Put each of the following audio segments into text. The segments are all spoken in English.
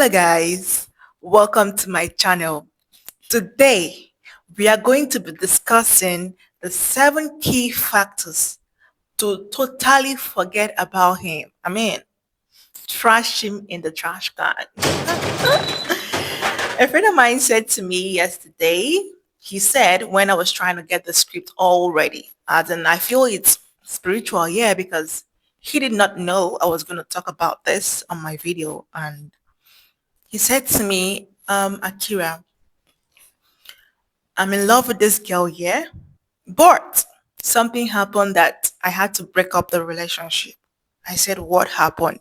Hello guys, welcome to my channel. Today we are going to be discussing the 7 key factors to totally forget about him. Trash him in the trash can. A friend of mine said to me yesterday, he said when I was trying to get the script all ready, as in I feel it's spiritual, yeah, because he did not know I was going to talk about this on my video. And he said to me, Akira, I'm in love with this girl, yeah, but something happened that I had to break up the relationship. I said, what happened?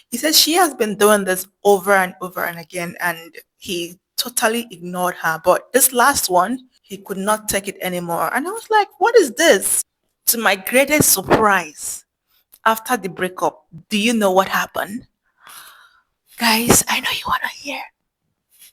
He said she has been doing this over and over and again, and he totally ignored her. But this last one, he could not take it anymore. And I was like, what is this? To my greatest surprise, after the breakup, do you know what happened? Guys, I know you want to hear.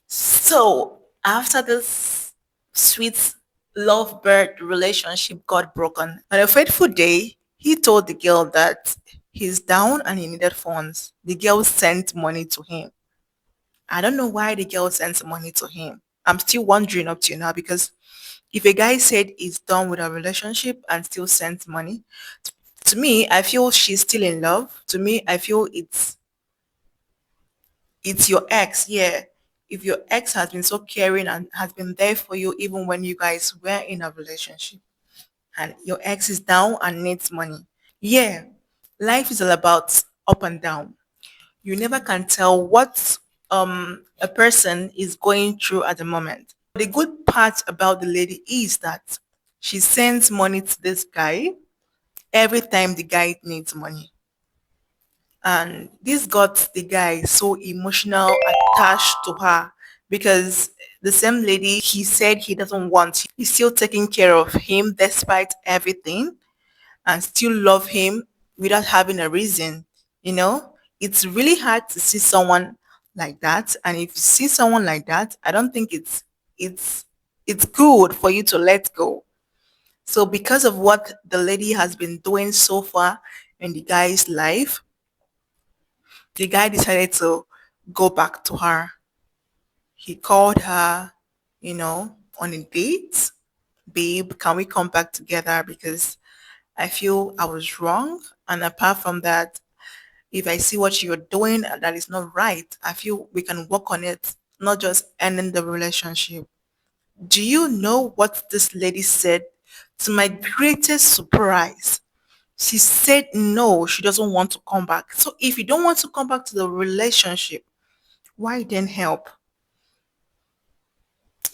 So, after this sweet lovebird relationship got broken, on a fateful day, he told the girl that he's down and he needed funds. The girl sent money to him. I don't know why the girl sent money to him. I'm still wondering up to now because if a guy said he's done with a relationship and still sends money, to me, I feel she's still in love. To me, I feel it's your ex, yeah. If your ex has been so caring and has been there for you even when you guys were in a relationship and your ex is down and needs money, yeah, life is all about up and down. You never can tell what a person is going through at the moment. The good part about the lady is that she sends money to this guy every time the guy needs money. And this got the guy so emotional attached to her because the same lady he said he doesn't want, he's still taking care of him despite everything and still love him without having a reason. You know, it's really hard to see someone like that. And if you see someone like that, I don't think it's it's good for you to let go. So because of what the lady has been doing so far in the guy's life, the guy decided to go back to her. He called her, on a date. Babe, can we come back together? Because I feel I was wrong. And apart from that, if I see what you're doing that is not right, I feel we can work on it, not just ending the relationship. Do you know what this lady said? To my greatest surprise, she said no, she doesn't want to come back. So if you don't want to come back to the relationship, why then help?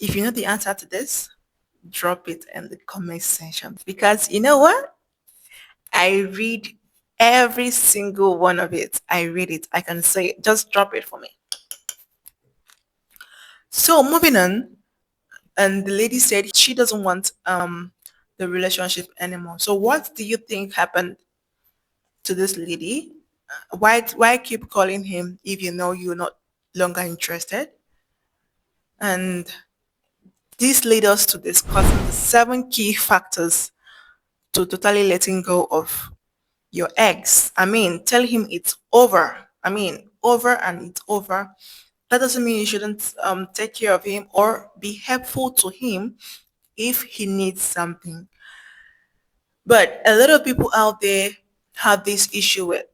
If you know the answer to this, drop it in the comment section. Because you know what? I read every single one of it. I read it. I can say it. Just drop it for me. So moving on, and the lady said she doesn't want the relationship anymore. So what do you think happened to this lady? Why keep calling him if you know you're not longer interested? And this led us to discussing the 7 key factors to totally letting go of your ex. Tell him it's over. Over and it's over. That doesn't mean you shouldn't take care of him or be helpful to him if he needs something. But a lot of people out there have this issue with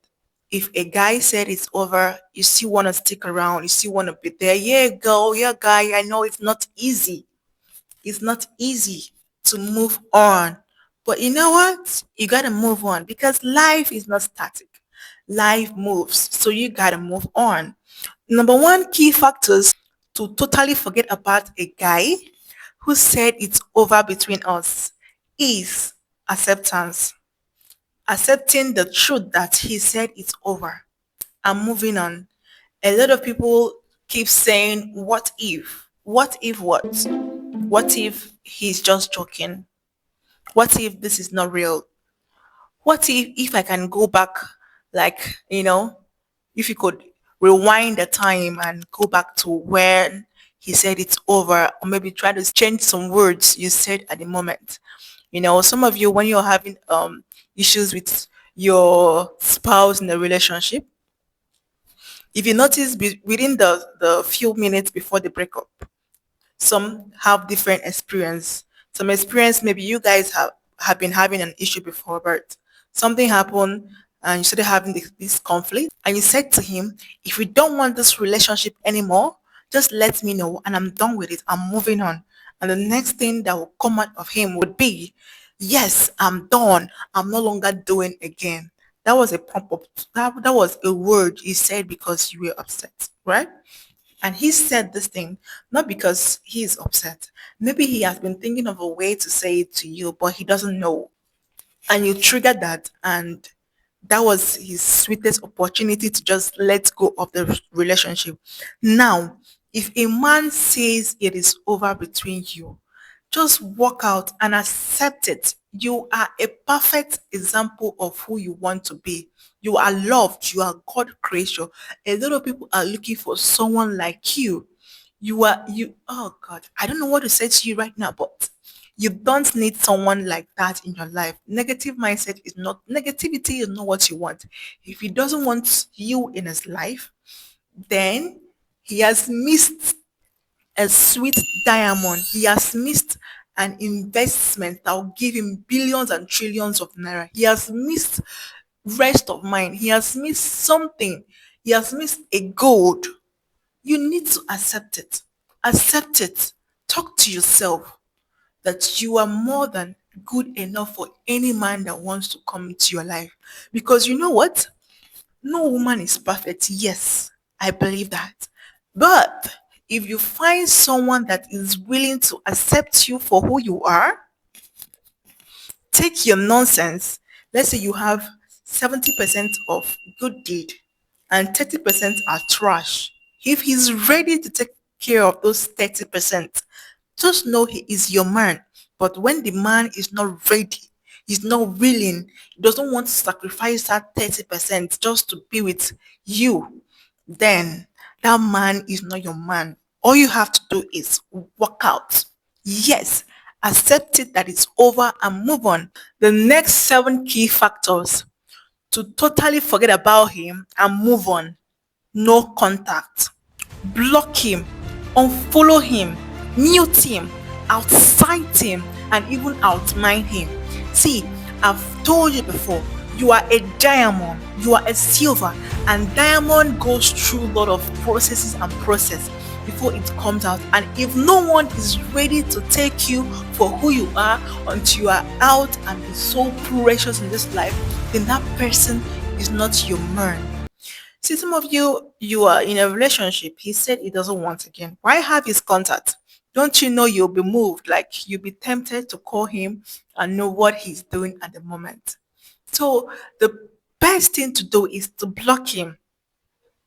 if a guy said it's over, you still want to stick around, you still want to be there. Yeah, girl, yeah, guy, I know it's not easy. It's not easy to move on. But you know what? You got to move on because life is not static. Life moves. So you got to move on. Number one key factors to totally forget about a guy who said it's over between us is acceptance. Accepting the truth that he said it's over. I'm moving on. A lot of people keep saying, what if? What if what? What if he's just joking? What if this is not real? What if I can go back, like, if you could rewind the time and go back to when he said it's over, or maybe try to change some words you said at the moment. Some of you, when you're having issues with your spouse in a relationship, If you notice, within the few minutes before the breakup, some have different experience. Some experience, maybe you guys have been having an issue before, but something happened and you started having this conflict, and you said to him, if you don't want this relationship anymore, just let me know and I'm done with it, I'm moving on. And the next thing that will come out of him would be, yes, I'm done, I'm no longer doing again. That was a pump up. That was a word he said because you were upset, right? And he said this thing not because he is upset. Maybe he has been thinking of a way to say it to you, but he doesn't know. And you triggered that, and that was his sweetest opportunity to just let go of the relationship. Now, if a man says it is over between you, just walk out and accept it. You are a perfect example of who you want to be. You are loved. You are God creation. A lot of people are looking for someone like you. Oh God, I don't know what to say to you right now, but you don't need someone like that in your life. Negativity is not what you want. If he doesn't want you in his life, then he has missed a sweet diamond. He has missed an investment that will give him billions and trillions of naira. He has missed rest of mind. He has missed something. He has missed a gold. You need to accept it. Accept it. Talk to yourself that you are more than good enough for any man that wants to come into your life. Because you know what? No woman is perfect. Yes, I believe that. But if you find someone that is willing to accept you for who you are, take your nonsense. Let's say you have 70% of good deed and 30% are trash. If he's ready to take care of those 30%, just know he is your man. But when the man is not ready, he's not willing, he doesn't want to sacrifice that 30% just to be with you, then that man is not your man. All you have to do is walk out. Yes, accept it that it's over and move on. The next seven key factors to totally forget about him and move on: no contact, block him, unfollow him, mute him, outside him, and even outmind him. See, I've told you before, you are a diamond, you are a silver, and diamond goes through a lot of processes and process before it comes out. And if no one is ready to take you for who you are until you are out and be so precious in this life, then that person is not your man. See, some of you are in a relationship. He said he doesn't want again. Why have his contact? Don't you know you'll be moved? Like you'll be tempted to call him and know what he's doing at the moment. So the best thing to do is to block him.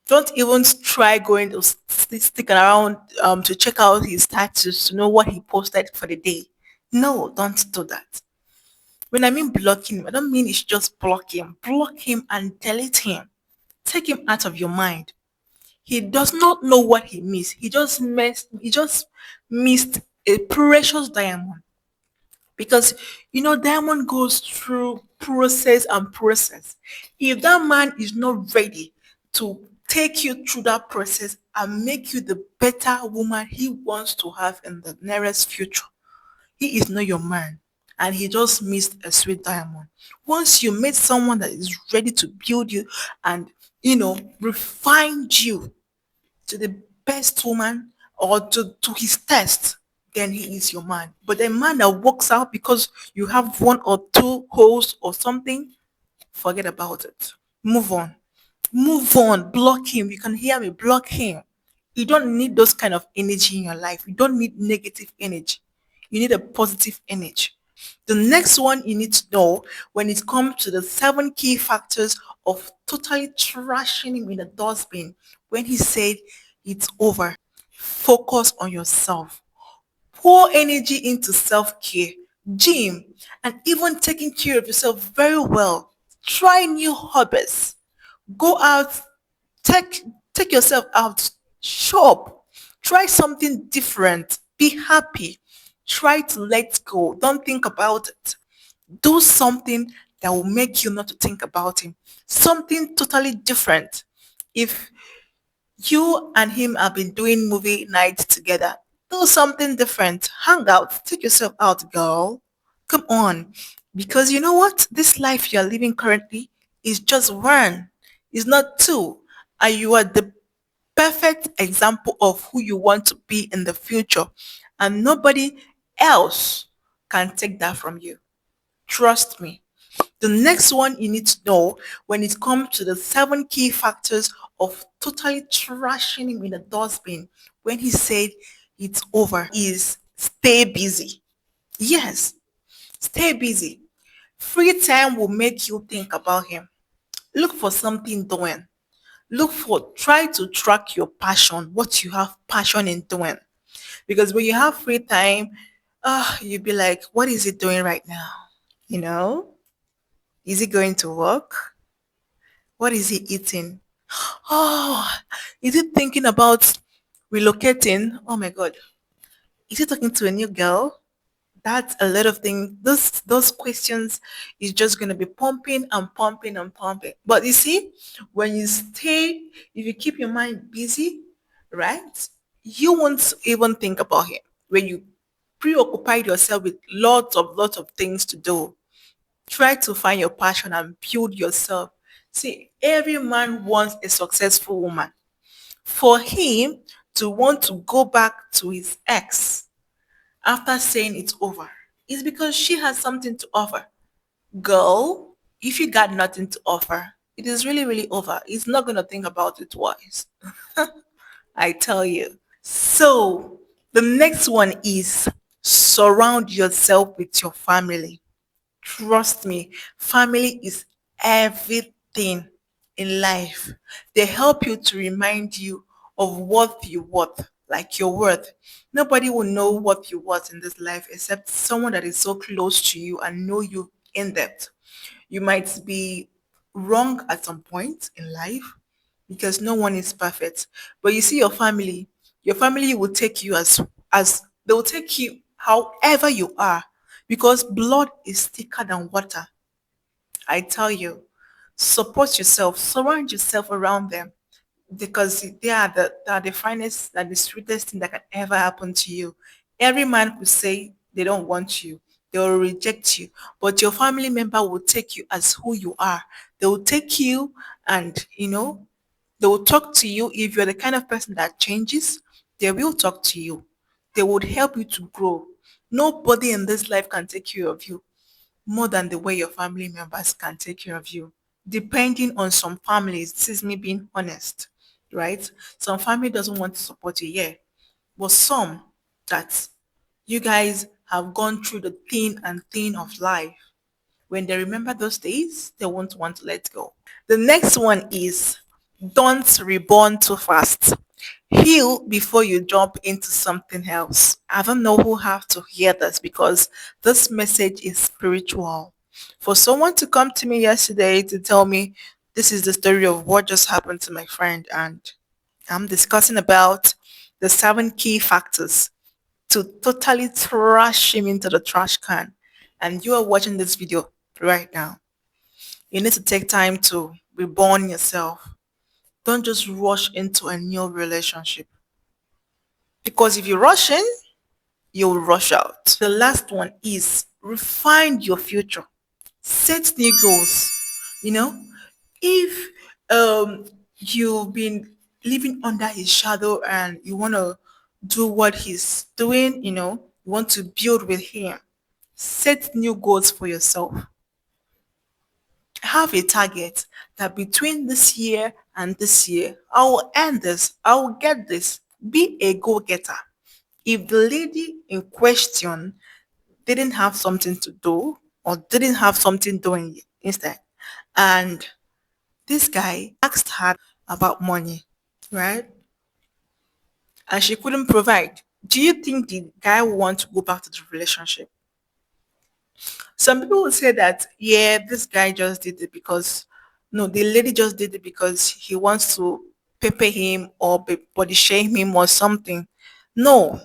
Don't even try going to stick around to check out his status to know what he posted for the day. No, don't do that. When I mean blocking, I don't mean it's just block him. Block him and delete him. Take him out of your mind. He does not know what he missed. He just missed a precious diamond. Because diamond goes through process and process. If that man is not ready to take you through that process and make you the better woman he wants to have in the nearest future, he is not your man. And he just missed a sweet diamond. Once you meet someone that is ready to build you and refine you to the best woman or to his test, then he is your man. But a man that walks out because you have one or two holes or something, forget about it. Move on. Move on. Block him. You can hear me. Block him. You don't need those kind of energy in your life. You don't need negative energy. You need a positive energy. The next one you need to know when it comes to the seven key factors of totally trashing him in the dustbin when he said it's over. Focus on yourself. Pour energy into self-care, gym, and even taking care of yourself very well. Try new hobbies. Go out, take take yourself out, shop, try something different, be happy, try to let go, don't think about it. Do something that will make you not to think about him, something totally different. If You and him have been doing movie nights together. Do something different. Hang out. Take yourself out, girl. Come on. Because you know what? This life you're living currently is just one. It's not two. And you are the perfect example of who you want to be in the future. And nobody else can take that from you. Trust me. The next one you need to know when it comes to the seven key factors of totally trashing him in the dustbin when he said it's over is stay busy. Yes, stay busy. Free time will make you think about him. Look for something doing. Try to track your passion, what you have passion in doing. Because when you have free time, you'll be like, what is he doing right now? You know? Is he going to work? What is he eating? Oh, is he thinking about relocating? Oh my God. Is he talking to a new girl? That's a lot of things. Those questions is just gonna be pumping and pumping and pumping. But you see, when you stay, if you keep your mind busy, right, you won't even think about him. When you preoccupy yourself with lots of things to do, try to find your passion and build yourself. See, every man wants a successful woman. For him to want to go back to his ex after saying it's over is because she has something to offer. Girl, if you got nothing to offer, it is really, really over. He's not going to think about it twice. I tell you. So, the next one is surround yourself with your family. Trust me, family is everything in life. They help you to remind you of what you worth, like your worth. Nobody will know what you worth in this life except someone that is so close to you and know you in depth. You might be wrong at some point in life because no one is perfect. But you see your family will take you as they will take you however you are because blood is thicker than water. I tell you, support yourself, surround yourself around them because they are the finest, and the sweetest thing that can ever happen to you. Every man could say they don't want you, they will reject you, but your family member will take you as who you are. They will take you and they will talk to you if you're the kind of person that changes. They will talk to you. They would help you to grow. Nobody in this life can take care of you more than the way your family members can take care of you. Depending on some families, this is me being honest, right? Some family doesn't want to support you, yeah. But some that you guys have gone through the thin and thin of life. When they remember those days, they won't want to let go. The next one is don't reborn too fast. Heal before you jump into something else. I don't know who have to hear this because this message is spiritual. For someone to come to me yesterday to tell me this is the story of what just happened to my friend, and I'm discussing about the seven key factors to totally trash him into the trash can, and you are watching this video right now. You need to take time to reborn yourself. Don't just rush into a new relationship because if you rush in, you'll rush out. The last one is refine your future. Set new goals. You know, if you've been living under his shadow and you want to do what he's doing, you want to build with him, set new goals for yourself. Have a target that between this year and this year, I will end this, I will get this. Be a go getter. If the lady in question didn't have something to do or didn't have something doing instead, and this guy asked her about money, right? And she couldn't provide. Do you think the guy will want to go back to the relationship? Some people will say that, yeah, this guy just did it because, no, the lady just did it because he wants to pepper him or body shame him or something. No,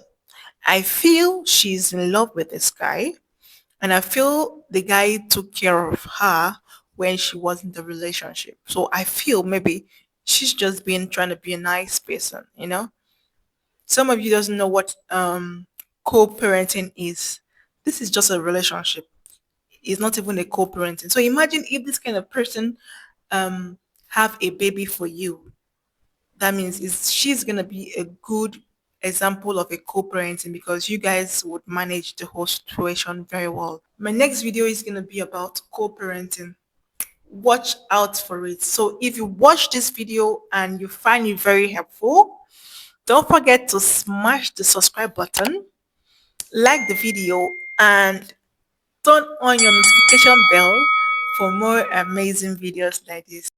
I feel she's in love with this guy, and I feel the guy took care of her when she was in the relationship. So I feel maybe she's just being trying to be a nice person, you know. Some of you doesn't know what co-parenting is. This is just a relationship. It's not even a co-parenting. So imagine if this kind of person um have a baby for you. That means she's gonna be a good example of a co-parenting because you guys would manage the whole situation very well. My next video is gonna be about co-parenting. Watch out for it. So if you watch this video and you find it very helpful, don't forget to smash the subscribe button, like the video, and turn on your notification bell for more amazing videos like this.